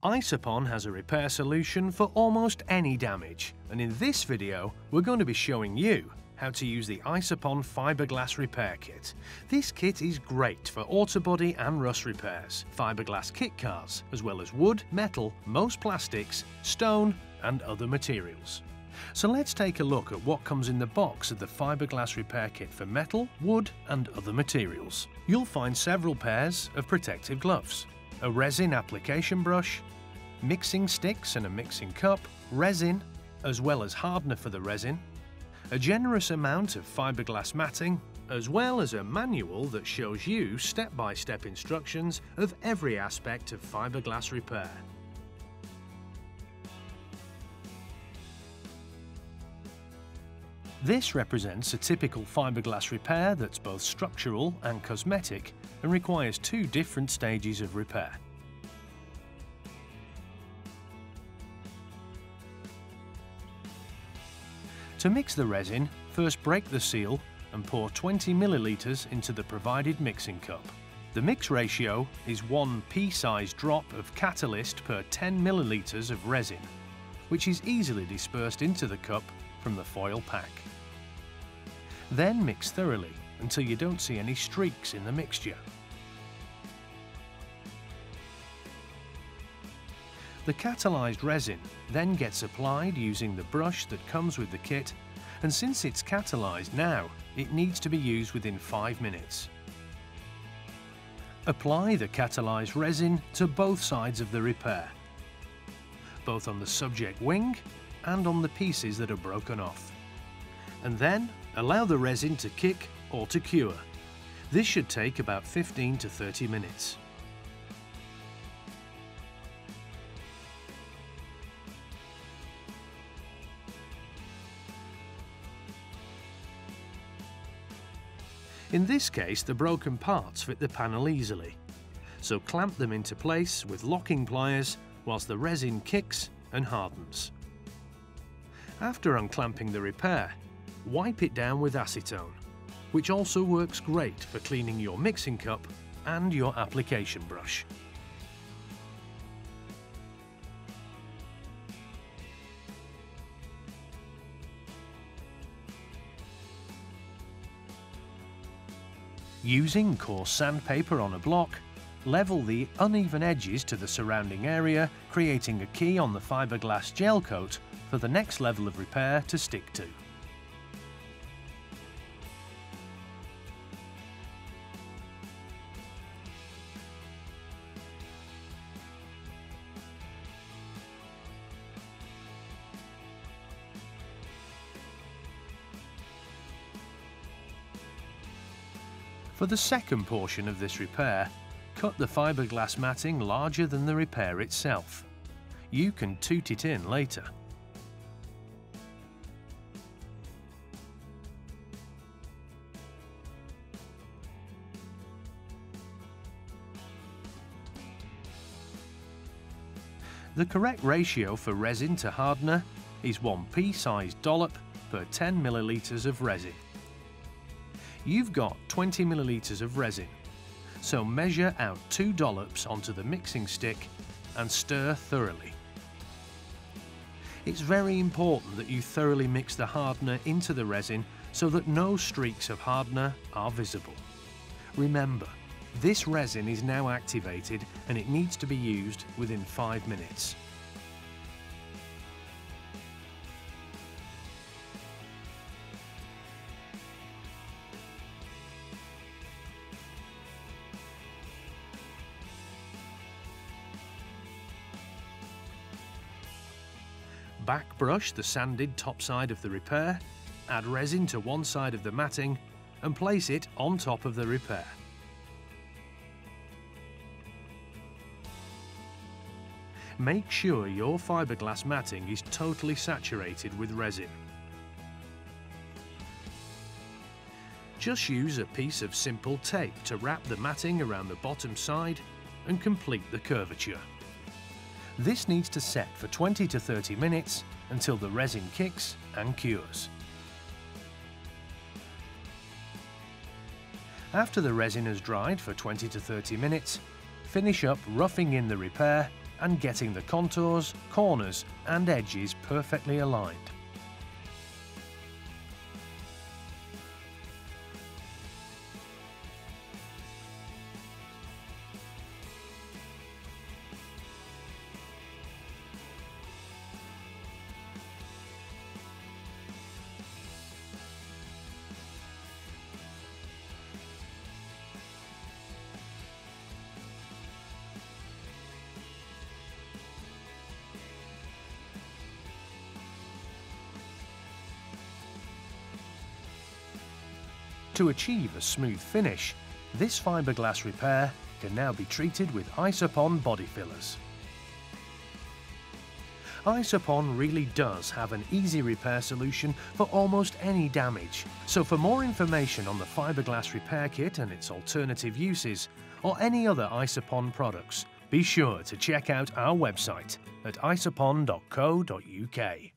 ISOPON has a repair solution for almost any damage, and in this video we're going to be showing you how to use the ISOPON Fiberglass Repair Kit. This kit is great for auto body and rust repairs, fiberglass kit cars, as well as wood, metal, most plastics, stone and other materials. So let's take a look at what comes in the box of the Fiberglass Repair Kit for metal, wood and other materials. You'll find several pairs of protective gloves, a resin application brush, mixing sticks and a mixing cup, resin, as well as hardener for the resin, a generous amount of fiberglass matting, as well as a manual that shows you step-by-step instructions of every aspect of fiberglass repair. This represents a typical fiberglass repair that's both structural and cosmetic and requires two different stages of repair. To mix the resin, first break the seal and pour 20 milliliters into the provided mixing cup. The mix ratio is 1 pea-sized drop of catalyst per 10 milliliters of resin, which is easily dispersed into the cup from the foil pack. Then mix thoroughly until you don't see any streaks in the mixture. The catalyzed resin then gets applied using the brush that comes with the kit, and since it's catalyzed now, it needs to be used within 5 minutes. Apply the catalyzed resin to both sides of the repair, both on the subject wing and on the pieces that are broken off. And then allow the resin to kick or to cure. This should take about 15 to 30 minutes. In this case, the broken parts fit the panel easily, so clamp them into place with locking pliers whilst the resin kicks and hardens. After unclamping the repair, wipe it down with acetone, which also works great for cleaning your mixing cup and your application brush. Using coarse sandpaper on a block, level the uneven edges to the surrounding area, creating a key on the fiberglass gel coat for the next level of repair to stick to. For the second portion of this repair, cut the fiberglass matting larger than the repair itself. You can toot it in later. The correct ratio for resin to hardener is 1 pea-sized dollop per 10 milliliters of resin. You've got 20 milliliters of resin, so measure out 2 dollops onto the mixing stick and stir thoroughly. It's very important that you thoroughly mix the hardener into the resin so that no streaks of hardener are visible. Remember, this resin is now activated and it needs to be used within 5 minutes. Back brush the sanded top side of the repair, add resin to one side of the matting and place it on top of the repair. Make sure your fiberglass matting is totally saturated with resin. Just use a piece of simple tape to wrap the matting around the bottom side and complete the curvature. This needs to set for 20 to 30 minutes until the resin kicks and cures. After the resin has dried for 20 to 30 minutes, finish up roughing in the repair and getting the contours, corners and edges perfectly aligned. To achieve a smooth finish, this fiberglass repair can now be treated with ISOPON body fillers. ISOPON really does have an easy repair solution for almost any damage. So for more information on the fiberglass repair kit and its alternative uses, or any other ISOPON products, be sure to check out our website at isopon.co.uk.